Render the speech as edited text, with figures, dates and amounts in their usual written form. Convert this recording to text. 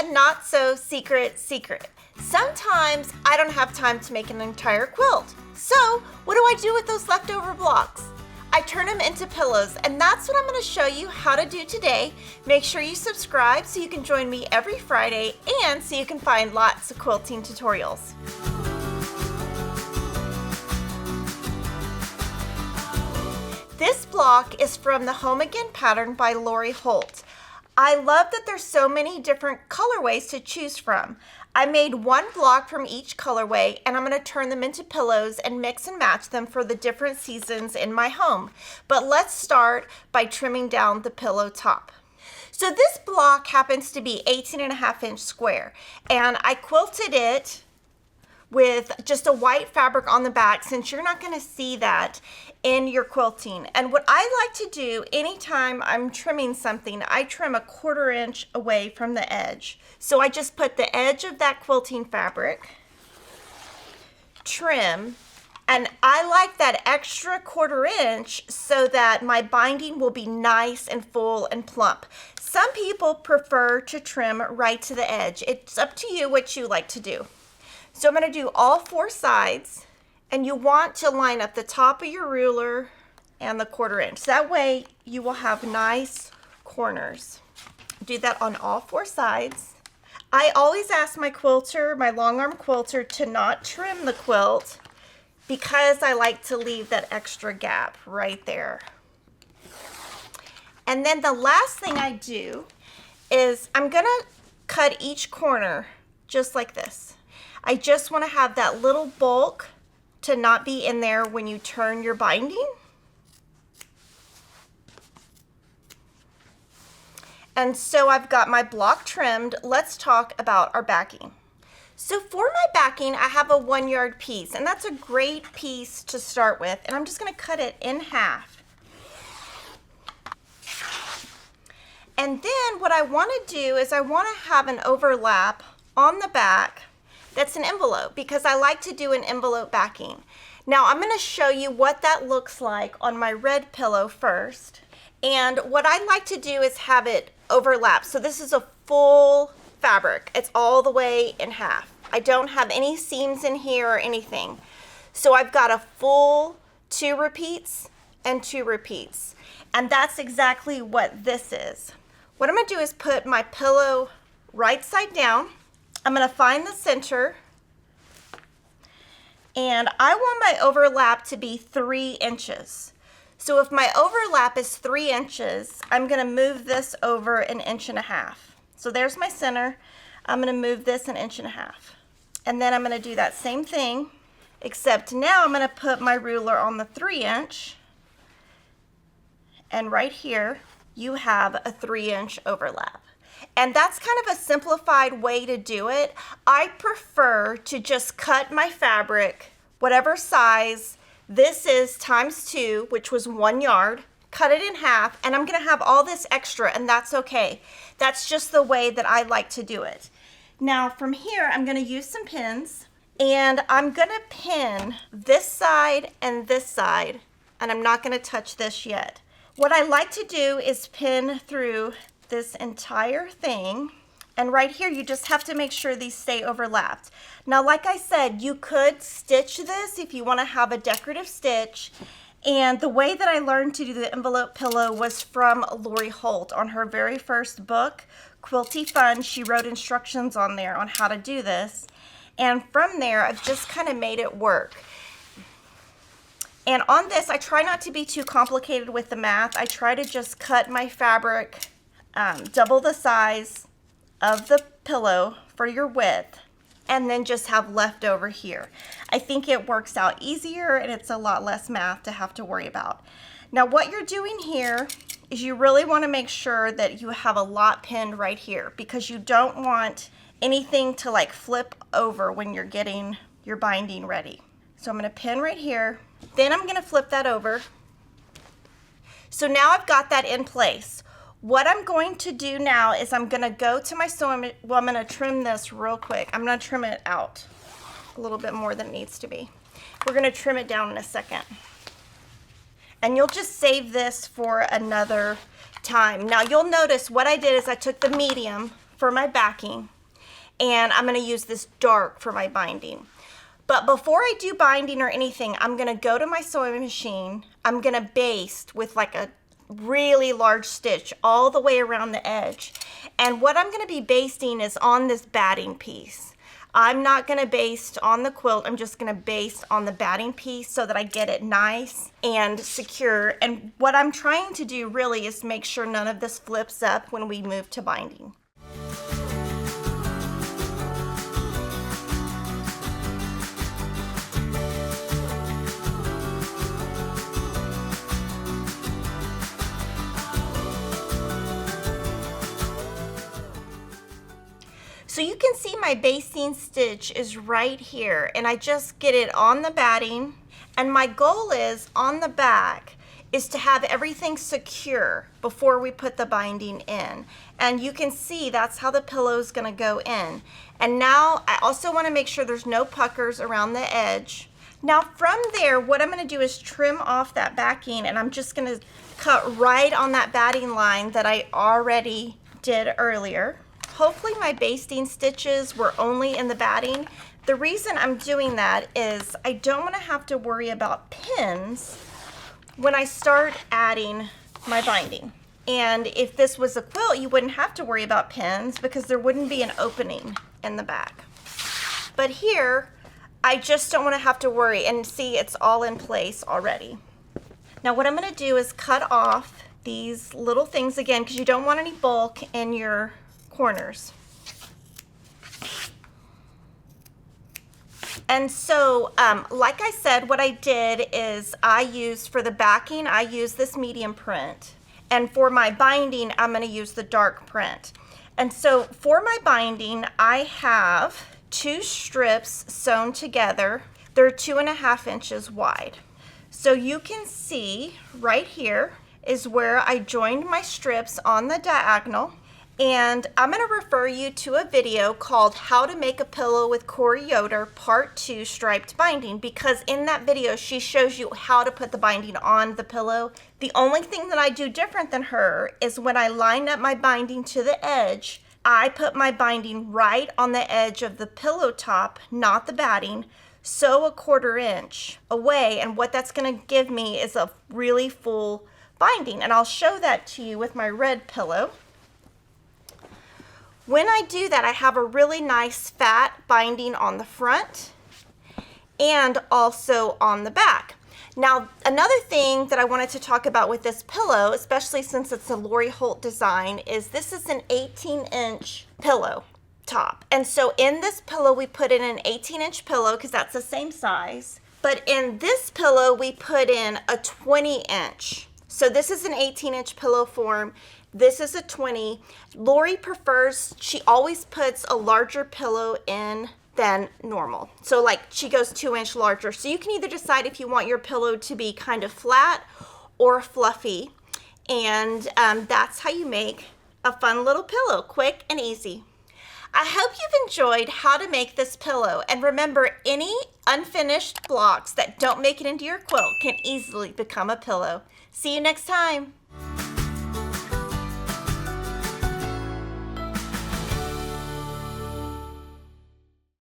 a not so secret secret. Sometimes I don't have time to make an entire quilt. So what do I do with those leftover blocks? I turn them into pillows, and that's what I'm going to show you how to do today. Make sure you subscribe so you can join me every Friday and so you can find lots of quilting tutorials. This block is from the Home Again pattern by Holt. I love that there's so many different colorways to choose from. I made one block from each colorway, and I'm going to turn them into pillows and mix and match them for the different seasons in my home. But let's start by trimming down the pillow top. So this block happens to be 18.5-inch square, and I quilted it with just a white fabric on the back since you're not going to see that in your quilting. And what I like to do anytime I'm trimming something, I trim a 1/4 inch away from the edge. So I just put the edge of that quilting fabric, trim, and I like that extra 1/4 inch so that my binding will be nice and full and plump. Some people prefer to trim right to the edge. It's up to you what you like to do. So I'm going to do all 4 sides, and you want to line up the top of your ruler and the 1/4 inch. That way you will have nice corners. Do that on all 4 sides. I always ask my quilter, my long arm quilter, to not trim the quilt because I like to leave that extra gap right there. And then the last thing I do is I'm going to cut each corner just like this. I just want to have that little bulk to not be in there when you turn your binding. And so I've got my block trimmed. Let's talk about our backing. So for my backing, I have a 1-yard piece, and that's a great piece to start with. And I'm just going to cut it in half. And then what I want to do is I want to have an overlap on the back. That's an envelope because I like to do an envelope backing. Now I'm going to show you what that looks like on my red pillow first. And what I like to do is have it overlap. So this is a full fabric. It's all the way in half. I don't have any seams in here or anything. So I've got a full 2 repeats and 2 repeats. And that's exactly what this is. What I'm going to do is put my pillow right side down. I'm going to find the center, and I want my overlap to be 3 inches. So if my overlap is 3 inches, I'm going to move this over 1.5 inches. So there's my center. I'm going to move this 1.5 inches. And then I'm going to do that same thing, except now I'm going to put my ruler on the 3 inch, and right here you have a 3-inch overlap. And that's kind of a simplified way to do it. I prefer to just cut my fabric, whatever size this is ×2, which was 1 yard, cut it in half, and I'm going to have all this extra, and that's okay. That's just the way that I like to do it. Now from here, I'm going to use some pins, and I'm going to pin this side and this side, and I'm not going to touch this yet. What I like to do is pin through this entire thing, and right here you just have to make sure these stay overlapped. Now like I said, you could stitch this if you want to have a decorative stitch, and the way that I learned to do the envelope pillow was from Holt. On her very first book, Quilty Fun, she wrote instructions on there on how to do this, and from there I've just kind of made it work. And on this, I try not to be too complicated with the math. I try to just cut my fabric double the size of the pillow for your width, and then just have leftover here. I think it works out easier, and it's a lot less math to have to worry about. Now what you're doing here is you really want to make sure that you have a lot pinned right here, because you don't want anything to like flip over when you're getting your binding ready. So I'm going to pin right here, then I'm going to flip that over. So now I've got that in place. What I'm going to do now is I'm going to go to my sewing, well, I'm going to trim this real quick. I'm going to trim it out a little bit more than it needs to be. We're going to trim it down in a second. And you'll just save this for another time. Now you'll notice what I did is I took the medium for my backing, and I'm gonna use this dark for my binding. But before I do binding or anything, I'm gonna go to my sewing machine. I'm gonna baste with like a really large stitch all the way around the edge. And what I'm gonna be basting is on this batting piece. I'm not gonna baste on the quilt, I'm just gonna baste on the batting piece so that I get it nice and secure. And what I'm trying to do really is make sure none of this flips up when we move to binding. So you can see my basting stitch is right here, and I just get it on the batting, and my goal is on the back is to have everything secure before we put the binding in. And you can see that's how the pillow is going to go in. And now I also want to make sure there's no puckers around the edge. Now from there, what I'm going to do is trim off that backing, and I'm just going to cut right on that batting line that I already did earlier. Hopefully my basting stitches were only in the batting. The reason I'm doing that is I don't want to have to worry about pins when I start adding my binding. And if this was a quilt, you wouldn't have to worry about pins because there wouldn't be an opening in the back. But here, I just don't want to have to worry, and see it's all in place already. Now what I'm going to do is cut off these little things again because you don't want any bulk in your corners. And so like I said, what I did is I used for the backing, I used this medium print, and for my binding I'm going to use the dark print. And so for my binding I have 2 strips sewn together. They're 2.5 inches wide. So you can see right here is where I joined my strips on the diagonal. And I'm going to refer you to a video called How to Make a Pillow with Corey Yoder Part 2 Striped Binding, because in that video she shows you how to put the binding on the pillow. The only thing that I do different than her is when I line up my binding to the edge, I put my binding right on the edge of the pillow top, not the batting, sew a 1/4 inch away, and what that's going to give me is a really full binding. And I'll show that to you with my red pillow. When I do that, I have a really nice fat binding on the front and also on the back. Now, another thing that I wanted to talk about with this pillow, especially since it's a Lori Holt design, is this is an 18-inch pillow top. And so in this pillow, we put in an 18-inch pillow because that's the same size. But in this pillow, we put in a 20-inch. So this is an 18-inch pillow form. This is a 20. Lori prefers, she always puts a larger pillow in than normal. So like she goes 2-inch larger. So you can either decide if you want your pillow to be kind of flat or fluffy. And that's how you make a fun little pillow, quick and easy. I hope you've enjoyed how to make this pillow. And remember, any unfinished blocks that don't make it into your quilt can easily become a pillow. See you next time.